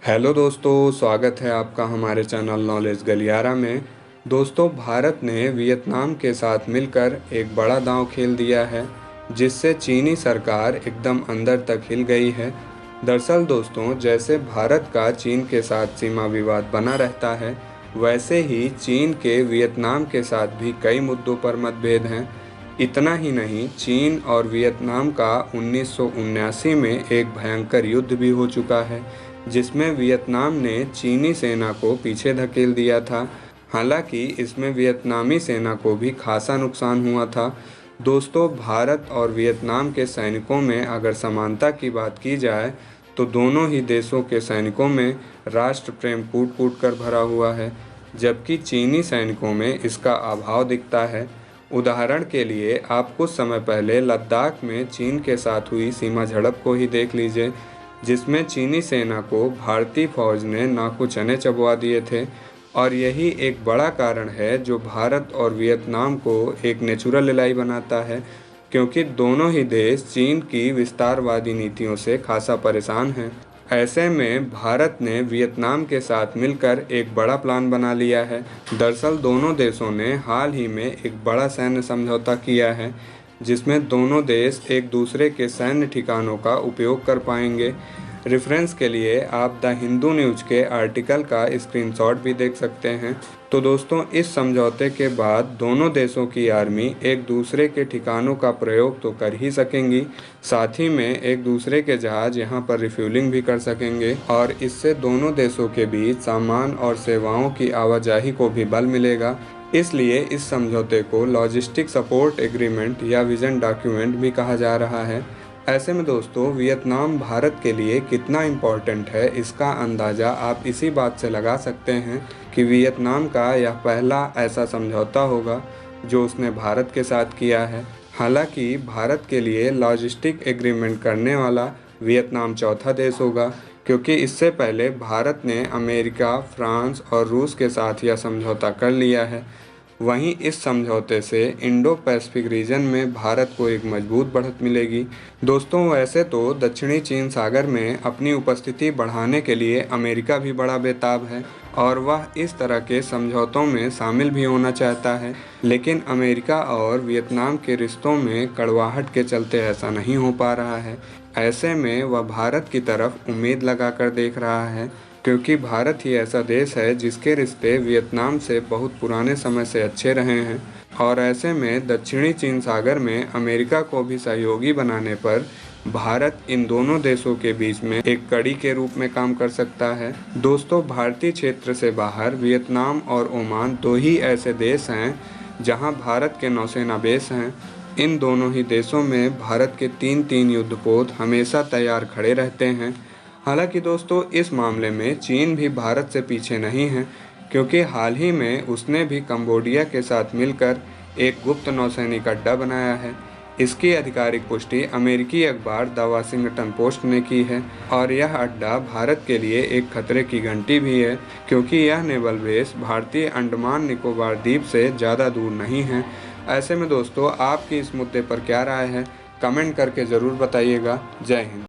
Hello दोस्तों, स्वागत है आपका हमारे चैनल नॉलेज गलियारा में। दोस्तों, भारत ने वियतनाम के साथ मिलकर एक बड़ा दांव खेल दिया है, जिससे चीनी सरकार एकदम अंदर तक हिल गई है। दरअसल दोस्तों, जैसे भारत का चीन के साथ सीमा विवाद बना रहता है, वैसे ही चीन के वियतनाम के साथ भी कई मुद्दों पर मतभेद हैं। इतना ही नहीं, चीन और वियतनाम का 1979 में एक भयंकर युद्ध भी हो चुका है, जिसमें वियतनाम ने चीनी सेना को पीछे धकेल दिया था। हालांकि इसमें वियतनामी सेना को भी खासा नुकसान हुआ था। दोस्तों, भारत और वियतनाम के सैनिकों में अगर समानता की बात की जाए तो दोनों ही देशों के सैनिकों में राष्ट्र प्रेम कूट कूट कर भरा हुआ है, जबकि चीनी सैनिकों में इसका अभाव दिखता है। उदाहरण के लिए आप कुछ समय पहले लद्दाख में चीन के साथ हुई सीमा झड़प को ही देख लीजिए, जिसमें चीनी सेना को भारतीय फौज ने नाकू चने चबवा दिए थे। और यही एक बड़ा कारण है जो भारत और वियतनाम को एक नेचुरल एलाई बनाता है, क्योंकि दोनों ही देश चीन की विस्तारवादी नीतियों से खासा परेशान हैं। ऐसे में भारत ने वियतनाम के साथ मिलकर एक बड़ा प्लान बना लिया है। दरअसल दोनों देशों ने हाल ही में एक बड़ा सैन्य समझौता किया है, जिसमें दोनों देश एक दूसरे के सैन्य ठिकानों का उपयोग कर पाएंगे। रेफरेंस के लिए आप द हिंदू न्यूज़ के आर्टिकल का स्क्रीनशॉट भी देख सकते हैं। तो दोस्तों, इस समझौते के बाद दोनों देशों की आर्मी एक दूसरे के ठिकानों का प्रयोग तो कर ही सकेंगी, साथ ही में एक दूसरे के जहाज यहां पर रिफ्यूलिंग भी कर सकेंगे, और इससे दोनों देशों के बीच सामान और सेवाओं की आवाजाही को भी बल मिलेगा। इसलिए इस समझौते को लॉजिस्टिक सपोर्ट एग्रीमेंट या विजन डॉक्यूमेंट भी कहा जा रहा है। ऐसे में दोस्तों, वियतनाम भारत के लिए कितना इम्पोर्टेंट है, इसका अंदाज़ा आप इसी बात से लगा सकते हैं कि वियतनाम का यह पहला ऐसा समझौता होगा जो उसने भारत के साथ किया है। हालांकि भारत के लिए लॉजिस्टिक एग्रीमेंट करने वाला वियतनाम चौथा देश होगा, क्योंकि इससे पहले भारत ने अमेरिका, फ्रांस और रूस के साथ यह समझौता कर लिया है। वहीं इस समझौते से इंडो पैसिफिक रीजन में भारत को एक मजबूत बढ़त मिलेगी। दोस्तों, वैसे तो दक्षिणी चीन सागर में अपनी उपस्थिति बढ़ाने के लिए अमेरिका भी बड़ा बेताब है और वह इस तरह के समझौतों में शामिल भी होना चाहता है, लेकिन अमेरिका और वियतनाम के रिश्तों में कड़वाहट के चलते ऐसा नहीं हो पा रहा है। ऐसे में वह भारत की तरफ उम्मीद लगाकर देख रहा है, क्योंकि भारत ही ऐसा देश है जिसके रिश्ते वियतनाम से बहुत पुराने समय से अच्छे रहे हैं। और ऐसे में दक्षिणी चीन सागर में अमेरिका को भी सहयोगी बनाने पर भारत इन दोनों देशों के बीच में एक कड़ी के रूप में काम कर सकता है। दोस्तों, भारतीय क्षेत्र से बाहर वियतनाम और ओमान दो ही ऐसे देश हैं जहां भारत के नौसेना बेस हैं। इन दोनों ही देशों में भारत के तीन युद्धपोत हमेशा तैयार खड़े रहते हैं। हालांकि दोस्तों, इस मामले में चीन भी भारत से पीछे नहीं है, क्योंकि हाल ही में उसने भी कंबोडिया के साथ मिलकर एक गुप्त नौसैनिक अड्डा बनाया है। इसकी आधिकारिक पुष्टि अमेरिकी अखबार द वाशिंगटन पोस्ट ने की है, और यह अड्डा भारत के लिए एक खतरे की घंटी भी है, क्योंकि यह नेवल बेस भारतीय अंडमान निकोबार द्वीप से ज़्यादा दूर नहीं है। ऐसे में दोस्तों, आपकी इस मुद्दे पर क्या राय है, कमेंट करके ज़रूर बताइएगा। जय हिंद।